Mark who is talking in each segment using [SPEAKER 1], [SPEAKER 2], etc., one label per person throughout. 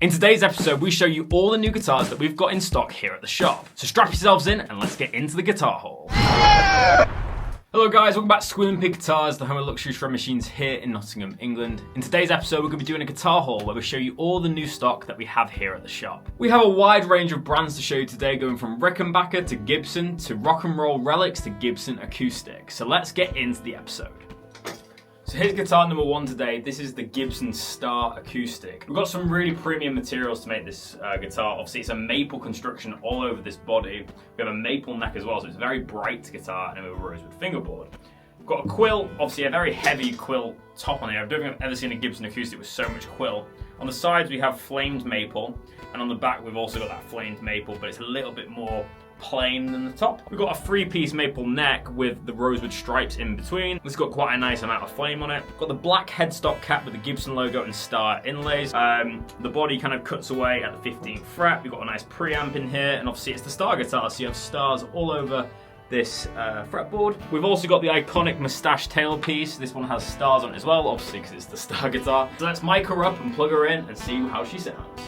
[SPEAKER 1] In today's episode, we show you all the new guitars that we've got in stock here at the shop. So strap yourselves in and let's get into the guitar haul. Hello guys, welcome back to Squealing Pig Guitars, the home of luxury shred machines here in Nottingham, England. In today's episode, we're going to be doing a guitar haul where we show you all the new stock that we have here at the shop. We have a wide range of brands to show you today, going from Rickenbacker to Gibson to RNR Relics to Gibson Acoustic. So let's get into the episode. So here's guitar number one today. This is the Gibson Star Acoustic. We've got some really premium materials to make this guitar. Obviously, it's a maple construction all over this body. We have a maple neck as well, so it's a very bright guitar, and we have a rosewood fingerboard. We've got a quill, obviously a very heavy quill top on here. I don't think I've ever seen a Gibson Acoustic with so much quill. On the sides, we have flamed maple, and on the back, we've also got that flamed maple, but it's a little bit more plain than the top. We've got a three-piece maple neck with the rosewood stripes in between. It's got quite a nice amount of flame on it. Got the black headstock cap with the Gibson logo and star inlays. The body kind of cuts away at the 15th fret. We've got a nice preamp in here, and obviously it's the Star guitar, so you have stars all over this fretboard. We've also got the iconic moustache tailpiece. This one has stars on it as well, obviously because it's the Star guitar. So let's mic her up and plug her in and see how she sounds.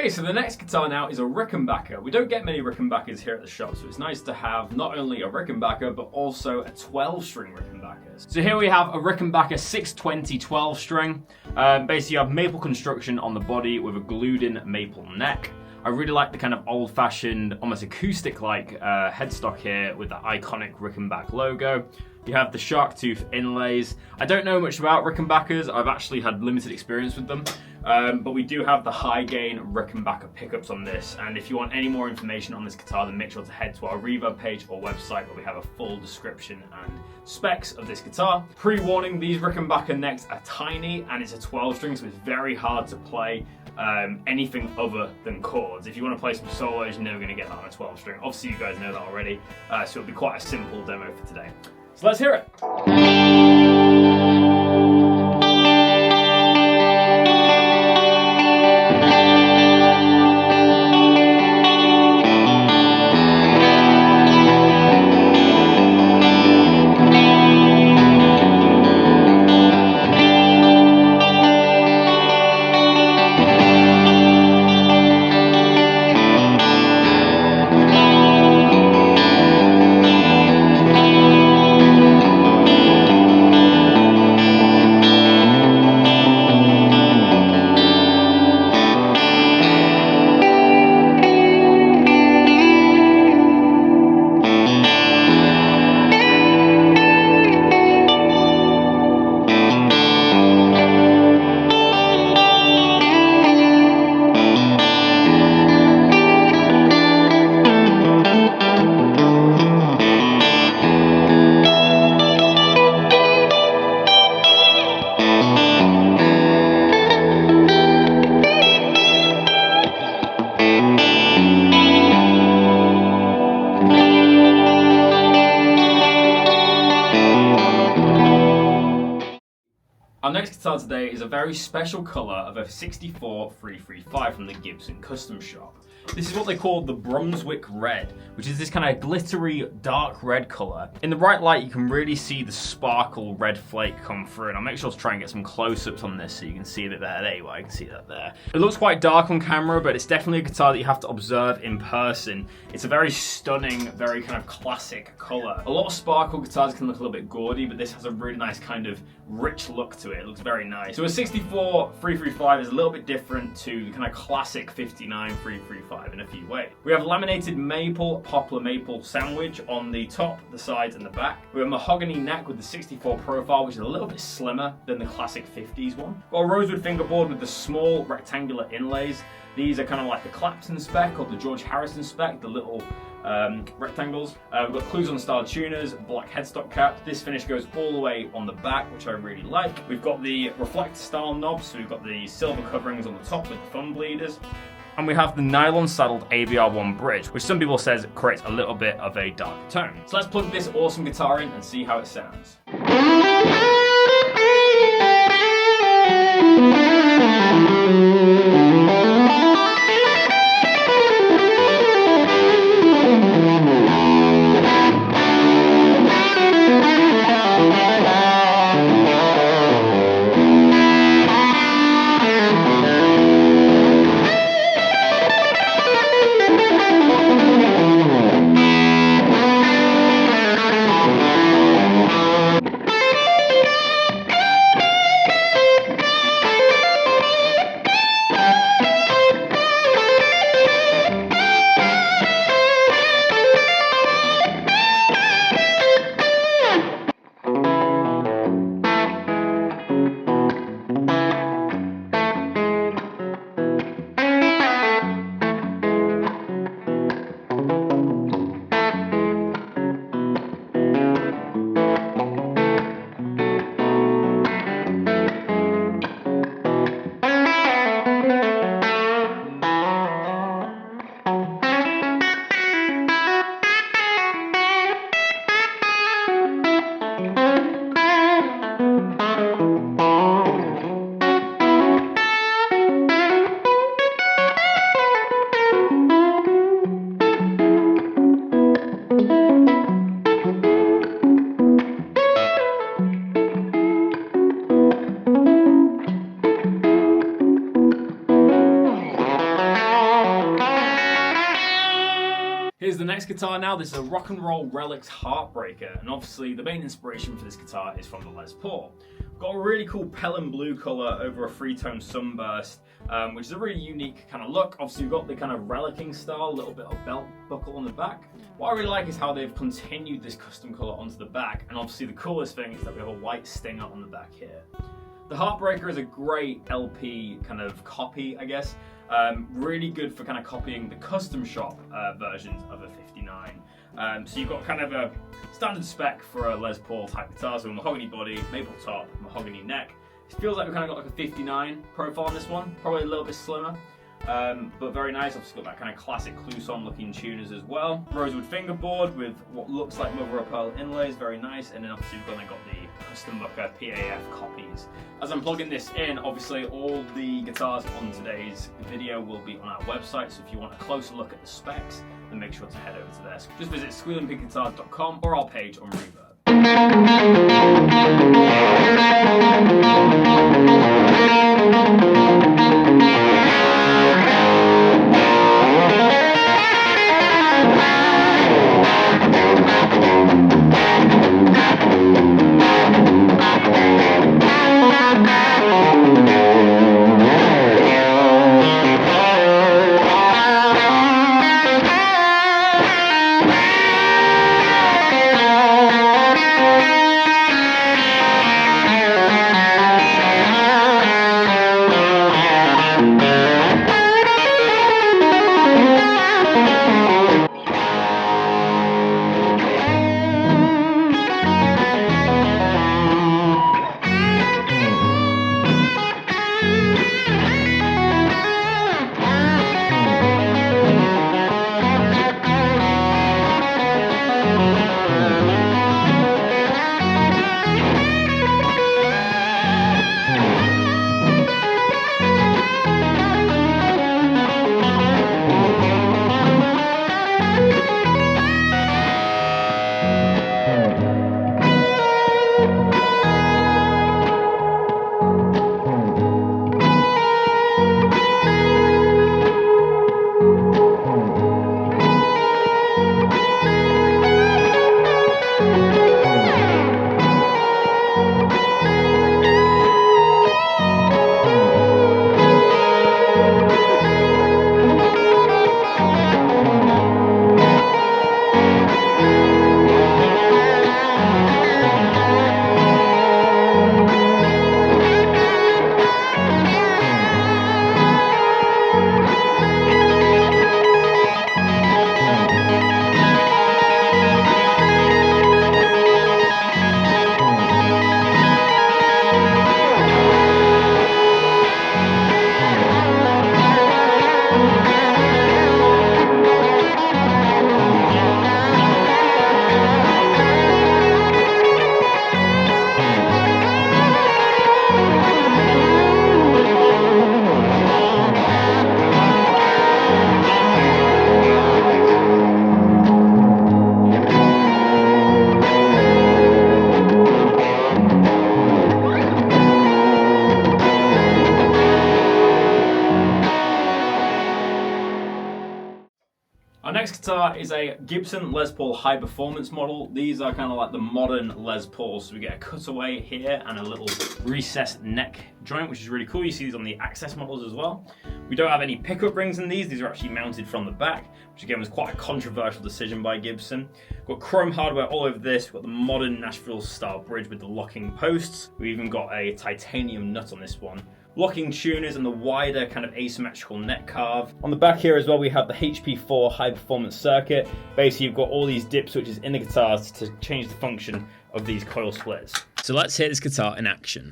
[SPEAKER 1] So the next guitar now is a Rickenbacker. We don't get many Rickenbackers here at the shop, so it's nice to have not only a Rickenbacker, but also a 12-string Rickenbacker. So here we have a Rickenbacker 620 12-string. Basically you have maple construction on the body with a glued-in maple neck. I really like the kind of old-fashioned, almost acoustic-like headstock here with the iconic Rickenbacker logo. You have the shark tooth inlays. I don't know much about Rickenbackers. I've actually had limited experience with them. But we do have the high gain Rickenbacker pickups on this. And if you want any more information on this guitar, then make sure to head to our Reverb page or website where we have a full description and specs of this guitar. Pre-warning, these Rickenbacker necks are tiny and it's a 12-string, so it's very hard to play anything other than chords. If you want to play some solos, you're never going to get that on a 12-string. Obviously, you guys know that already, so it'll be quite a simple demo for today. So let's hear it. guitar today is a very special colour of a 64 335 from the Gibson custom shop. This is what they call the Brumswick Red, which is this kind of glittery dark red colour. In the bright light you can really see the sparkle red flake come through, and I'll make sure to try and get some close-ups on this so you can see a bit better. There you are, you can see that there. It looks quite dark on camera, but it's definitely a guitar that you have to observe in person. It's a very stunning, very kind of classic colour. A lot of sparkle guitars can look a little bit gaudy, but this has a really nice kind of rich look to it. It looks very nice. So a 64 335 is a little bit different to the kind of classic 59 335 in a few ways. We have laminated maple, poplar maple sandwich on the top, the sides and the back. We have mahogany neck with the 64 profile, which is a little bit slimmer than the classic 50s one. Got a rosewood fingerboard with the small rectangular inlays. These are kind of like the Clapton spec or the George Harrison spec, the little rectangles. We've got clues on style tuners, black headstock cap. This finish goes all the way on the back, which I really like. We've got the reflector style knobs, so we've got the silver coverings on the top with the thumb bleeders. And we have the nylon saddled ABR1 bridge, which some people says creates a little bit of a darker tone. So let's plug this awesome guitar in and see how it sounds. Here's the next guitar now. This is a RNR Relics Heartbreaker, and obviously the main inspiration for this guitar is from the Les Paul. We've got a really cool Pelham blue colour over a three-tone sunburst, which is a really unique kind of look. Obviously we've got the kind of relicking style, a little bit of belt buckle on the back. What I really like is how they've continued this custom colour onto the back, and obviously the coolest thing is that we have a white stinger on the back here. The Heartbreaker is a great LP kind of copy, I guess. Really good for kind of copying the custom shop versions of a 59. So you've got kind of a standard spec for a Les Paul type guitar, so a mahogany body, maple top, mahogany neck. It feels like we've kind of got like a 59 profile on this one, probably a little bit slimmer. But very nice. Obviously got that kind of classic Clouson looking tuners as well. Rosewood fingerboard with what looks like mother of pearl inlays, very nice. And then obviously we've got the custom mucker PAF copies. As I'm plugging this in, obviously all the guitars on today's video will be on our website, so if you want a closer look at the specs, then make sure to head over to there. Just visit squealingpigguitars.com or our page on Reverb. guitar is a Gibson Les Paul high performance model. These are kind of like the modern Les Pauls. So we get a cutaway here and a little recessed neck joint, which is really cool. You see these on the Access models as well. We don't have any pickup rings in these. These are actually mounted from the back, which again was quite a controversial decision by Gibson. We've got chrome hardware all over this. We've got the modern Nashville style bridge with the locking posts. We've even got a titanium nut on this one. Locking tuners and the wider kind of asymmetrical neck carve. On the back here as well, we have the HP4 high performance circuit. Basically, you've got all these dip switches in the guitars to change the function of these coil splits. So let's hear this guitar in action.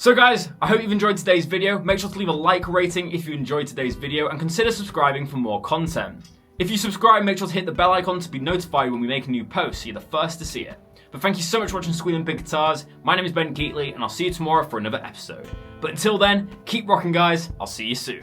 [SPEAKER 1] So guys, I hope you've enjoyed today's video. Make sure to leave a like rating if you enjoyed today's video and consider subscribing for more content. If you subscribe, make sure to hit the bell icon to be notified when we make a new post so you're the first to see it. But thank you so much for watching Squealing Pig Guitars. My name is Ben Keightley and I'll see you tomorrow for another episode. But until then, keep rocking guys, I'll see you soon.